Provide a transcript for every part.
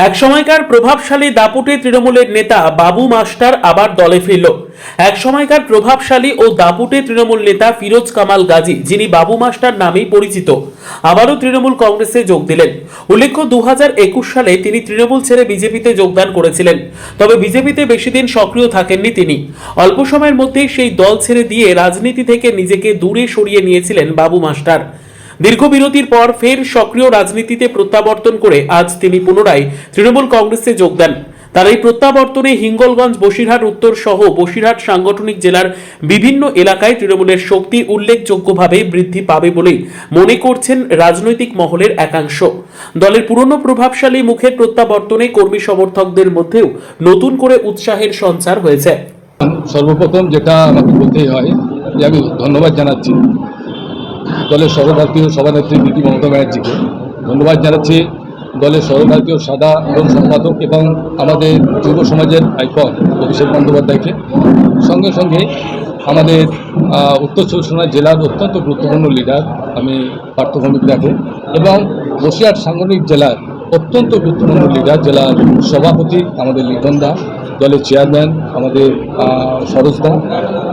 এক সময়কার প্রভাবশালী দাপুটে তৃণমূলের নেতা বাবু মাস্টার আবার দলে ফিরল। এক সময়কার প্রভাবশালী ও দাপুটে তৃণমূল নেতা ফিরোজ কামাল গাজী, যিনি বাবু মাস্টার নামেই পরিচিত, আবারও তৃণমূল কংগ্রেসে যোগ দিলেন। উল্লেখ্য, 2021 সালে তিনি তৃণমূল ছেড়ে বিজেপিতে যোগদান করেছিলেন। তবে বিজেপিতে বেশি দিন সক্রিয় থাকেননি তিনি। অল্প সময়ের মধ্যেই সেই দল ছেড়ে দিয়ে রাজনীতি থেকে নিজেকে দূরে সরিয়ে নিয়েছিলেন বাবু মাস্টার। দীর্ঘ বিরতির পর ফের সক্রিয় রাজনীতিতে প্রত্যাবর্তন করে আজ তিনি পুনরায় তৃণমূল কংগ্রেসে যোগ দেন। তার এই প্রত্যাবর্তনে হিঙ্গলগঞ্জ, বসিরহাট উত্তর সহ বসিরহাট সাংগঠনিক জেলার বিভিন্ন এলাকায় তৃণমূলের শক্তি উল্লেখযোগ্যভাবে বৃদ্ধি পাবে বলেই মনে করছেন রাজনৈতিক মহলের একাংশ। দলের পুরনো প্রভাবশালী মুখের প্রত্যাবর্তনে কর্মী সমর্থকদের মধ্যেও নতুন করে উৎসাহের সঞ্চার হয়েছে। সর্বপ্রথম যেটা আমাকে বলতেই হয় যে আমি ধন্যবাদ জানাচ্ছি দলের সর্বভারতীয় সভানেত্রী দিদি মমতা ব্যানার্জিকে। ধন্যবাদ জানাচ্ছি দলের সর্বভারতীয় সাধারণ সম্পাদক এবং আমাদের যুব সমাজের আইকন অভিষেক বন্দ্যোপাধ্যায়কে। সঙ্গে সঙ্গে আমাদের উত্তর চব্বিশ পরগনা জেলার অত্যন্ত গুরুত্বপূর্ণ লিডার আমি পার্থ ভৌমিকদাকে এবং বসিরহাট সাংগঠনিক জেলার অত্যন্ত গুরুত্বপূর্ণ লিডার জেলার সভাপতি আমাদের লিটনদা, দলের চেয়ারম্যান আমাদের সরোজদা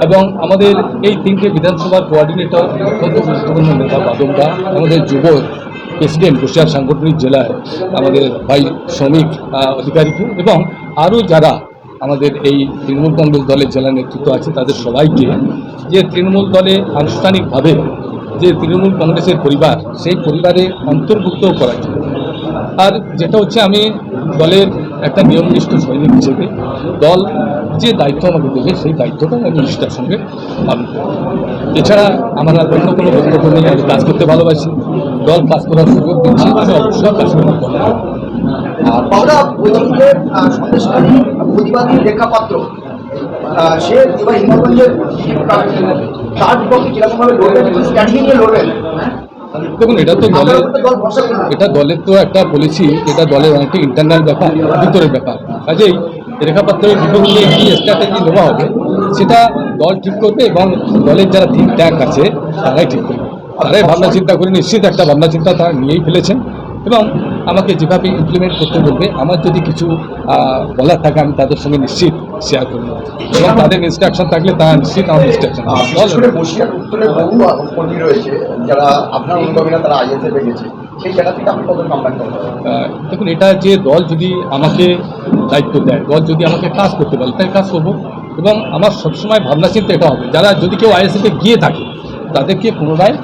এবং আমাদের এই তিনটে বিধানসভার কোঅর্ডিনেটর অত্যন্ত গুরুত্বপূর্ণ নেতা বাদলদা, আমাদের যুব প্রেসিডেন্ট বসিরহাট সাংগঠনিক জেলায় আমাদের ভাই শ্রমিক অধিকারীকে এবং আরও যারা আমাদের এই তৃণমূল কংগ্রেস দলের জেলা নেতৃত্ব আছে তাদের সবাইকে, যে তৃণমূল দলে আনুষ্ঠানিকভাবে যে তৃণমূল কংগ্রেসের পরিবার, সেই পরিবারে অন্তর্ভুক্ত করার জন্য। আর যেটা হচ্ছে, আমি দলের একটা নিয়মনিষ্ঠ সৈনিক হিসেবে দল যে দায়িত্ব আমাকে দেবে সেই দায়িত্বটা আমি নিষ্ঠার সঙ্গে পালন করব। এছাড়া আমার আর অন্য কোনো বক্তব্য নেই। আমি কাজ করতে ভালোবাসি, দল কাজ করার সুযোগ দিচ্ছি, আমি অবশ্যই কাজ করতে পারবো। রেখাপাত্র সে এবার হিমালয়ের তার বিপক্ষে কিরকমভাবে লড়বেন, স্ট্র্যাটেজি নিয়ে লড়বেন। দেখুন, এটা দলের তো একটা পলিসি, এটা দলের অনেকটা ইন্টারনাল ব্যাপার, ভিতরের ব্যাপার। কাজেই রেখাপাত্রের বিপক্ষে কী স্ট্র্যাটেজি নেওয়া হবে সেটা দল ঠিক করবে এবং দলের যারা থিঙ্ক ট্যাঙ্ক আছে তারাই ঠিক করবে। তারাই ভাবনা চিন্তা করে নিশ্চিত একটা ভাবনা চিন্তা তারা নিয়েই ফেলেছেন এবং আমাকে যেভাবে ইমপ্লিমেন্ট করতে বলবে, আমার যদি কিছু বলার থাকে আমি তাদের সঙ্গে নিশ্চিত শেয়ার করব এবং তাদের ইনস্ট্রাকশন থাকলে তারা নিশ্চিত আমার ইনস্ট্রাকশন। দেখুন, এটা যে দল যদি আমাকে দায়িত্ব দেয়, দল যদি আমাকে কাজ করতে বলে, তাই কাজ করবো এবং আমার সবসময় ভাবনা চিন্তা এটা হবে, যারা যদি কেউ আইএসএফে গিয়ে থাকে তাদেরকে পুনরায়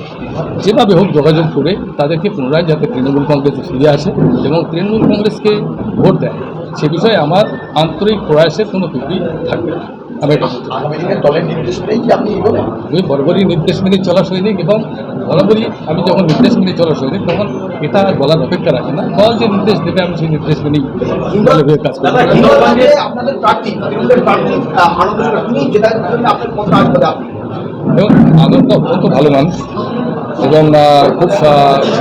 যেভাবে হোক যোগাযোগ করে তাদেরকে পুনরায় যাতে তৃণমূল কংগ্রেসে ফিরে আসে এবং তৃণমূল কংগ্রেসকে ভোট দেয়, সে বিষয়ে আমার আন্তরিক প্রয়াসের কোনো ত্রুটি থাকবে না। আমি বরাবরই নির্দেশ মেনে চলা সৈনিক এবং বরাবরই আমি যখন নির্দেশ মেনে চলা সৈনিক তখন এটা আর বলার অপেক্ষা রাখে না। দল যে নির্দেশ দেবে আমি সেই নির্দেশ মেনেই দলের হয়ে কাজ করব। এবং আনন্দ অত্যন্ত ভালো মানুষ এবং খুব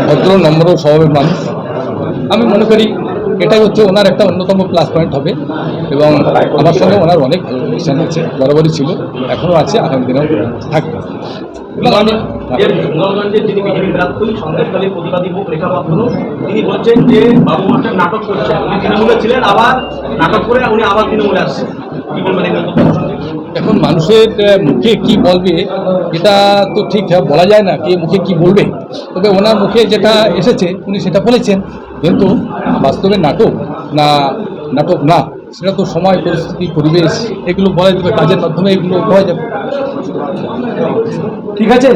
ভদ্র নম্র স্বভাবের মানুষ। আমি মনে করি এটাই হচ্ছে ওনার একটা অন্যতম প্লাস পয়েন্ট হবে এবং আমার সঙ্গে ওনার অনেক ভালো রিলেশন আছে, বরাবরই ছিল, এখনও আছে, আগামী দিনেও থাকবে। এবং আমি যিনি বিজেপি প্রার্থী সন্দেশখালীর প্রতিবাদী মুখ রেখাপাত্র, তিনি বলছেন যে বাবু মাস্টার নাটক করছে, উনি তৃণমূলে ছিলেন, আবার নাটক করে উনি আবার তৃণমূলে আসছেন। কি বলবেন? এখন মানুষের মুখে কি বলবে এটা তো ঠিক বলা যায় না, কে মুখে কি বলবে। তবে ওনার মুখে যেটা এসেছে উনি সেটা বলেছেন, কিন্তু বাস্তবে নাটক না সেটা তো সময়, পরিস্থিতি, পরিবেশ এগুলো বলা যাবে, কাজের মাধ্যমে এগুলো বলা যাবে। ঠিক আছে।